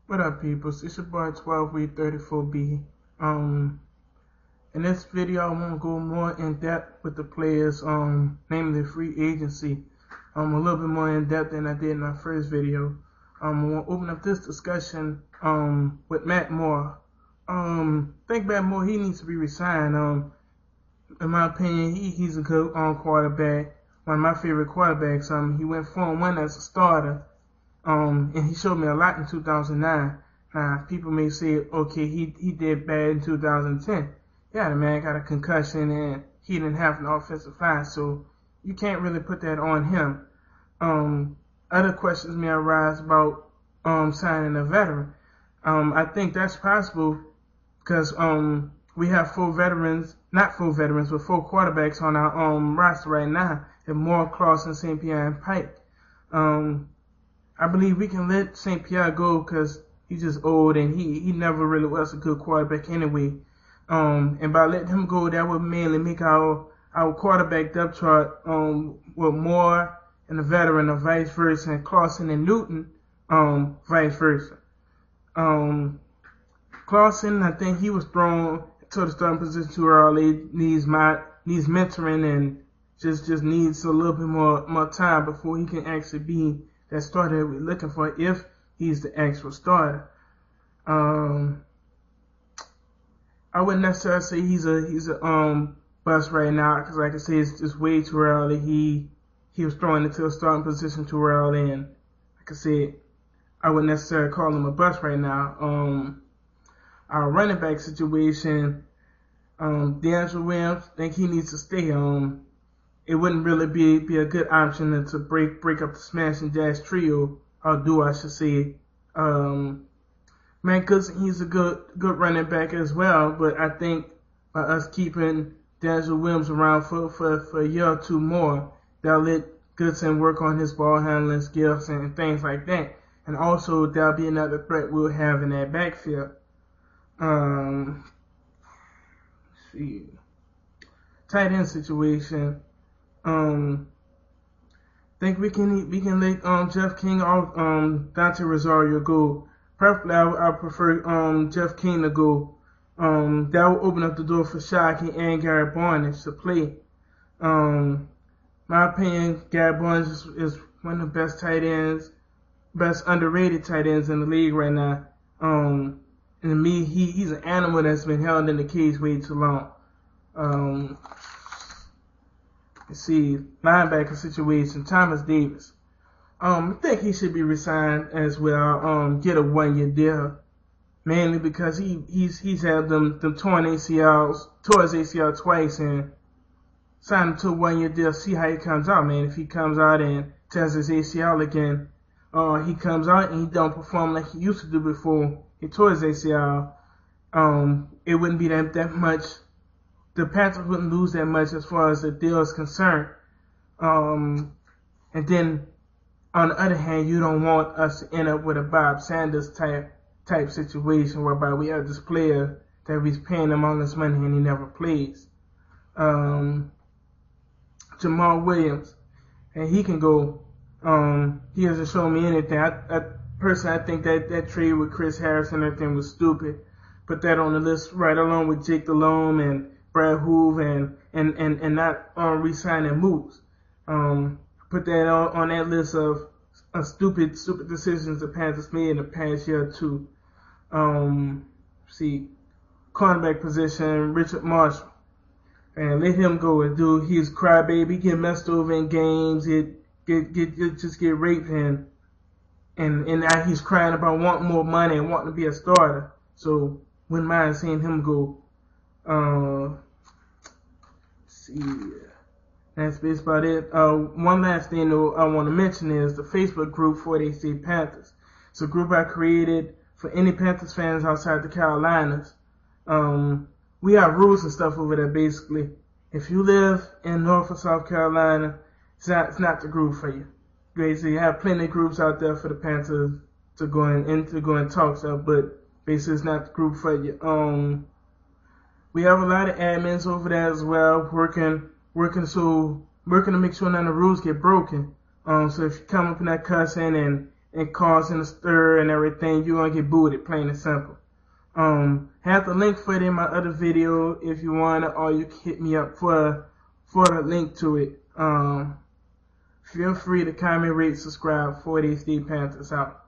What up, people? It's your boy 12-Week-34B. In this video, I want to go more in depth with the players, namely free agency. A little bit more in depth than I did in my first video. I want to open up this discussion with Matt Moore. I think Matt Moore, he needs to be resigned. In my opinion, he's a good quarterback. One of my favorite quarterbacks. He went 4-1 as a starter. And he showed me a lot in 2009. Now, people may say, okay, he did bad in 2010. Yeah, the man got a concussion and he didn't have an offensive line, so you can't really put that on him. Other questions may arise about signing a veteran. I think that's possible because we have four quarterbacks on our roster right now. And Moore, Clausen, St. Pierre, and Pike. I believe we can let St. Pierre go because he's just old and he never really was a good quarterback anyway. And by letting him go, that would mainly make our quarterback depth chart with Moore and the veteran, or vice versa, and Clausen and Newton, vice versa. Clausen, I think he was thrown to the starting position too early. Needs mentoring and just needs a little bit more time before he can actually be that starter that we're looking for, if he's the actual starter. I wouldn't necessarily say he's a bust right now, because like I say, it's just way too early. He was thrown into a starting position too early, and like I said, I wouldn't necessarily call him a bust right now. Our running back situation, DeAndre Williams, I think he needs to stay. It wouldn't really be a good option to break up the smash and dash trio, or duo, I should say. Matt Goodson, he's a good running back as well, but I think by us keeping DeAndre Williams around for a year or two more, that'll let Goodson work on his ball handling skills and things like that. And also, that'll be another threat we'll have in that backfield. Let's see. Tight end situation. Think we can let Jeff King or Dante Rosario go. Preferably, I prefer Jeff King to go. That will open up the door for Shockey and Garrett Barnes to play. My opinion, Garrett Barnes is one of the best tight ends, best underrated tight ends in the league right now. And to me, he's an animal that's been held in the cage way too long. Let's see, linebacker situation, Thomas Davis. I think he should be resigned as well. Get a 1-year deal, mainly because he's had them torn ACLs, tore his ACL twice, and signed him to a 1-year deal. See how he comes out, man. If he comes out and tears his ACL again, he comes out and he don't perform like he used to do before he tore his ACL, it wouldn't be that much. The Panthers wouldn't lose that much as far as the deal is concerned. And then, on the other hand, you don't want us to end up with a Bob Sanders type situation whereby we have this player that we're paying him all this money and he never plays. Jamal Williams, and he can go. He hasn't shown me anything. Personally, I think that trade with Chris Harrison and everything was stupid. Put that on the list right along with Jake Delhomme and Brad Hoove and not re-signing Moose. Put that on that list of stupid decisions the Panthers made in the past year or two. See, cornerback position, Richard Marshall. And let him go. Dude, he's a crybaby, get messed over in games, just get raped, and now he's crying about wanting more money and wanting to be a starter. So wouldn't mind seeing him go. See, that's about it. One last thing though I want to mention is the Facebook group for the AC Panthers. It's a group I created for any Panthers fans outside the Carolinas. We have rules and stuff over there. Basically, if you live in North or South Carolina, it's not the group for you. Basically, you have plenty of groups out there for the Panthers to go and talk stuff, but basically it's not the group for you. We have a lot of admins over there as well, working to make sure none of the rules get broken. So if you come up in that cussing and and causing a stir and everything, you're gonna get booted, plain and simple. Have the link for it in my other video if you want it, or you can hit me up for the link to it. Feel free to comment, rate, subscribe. 4 Days Panthers out.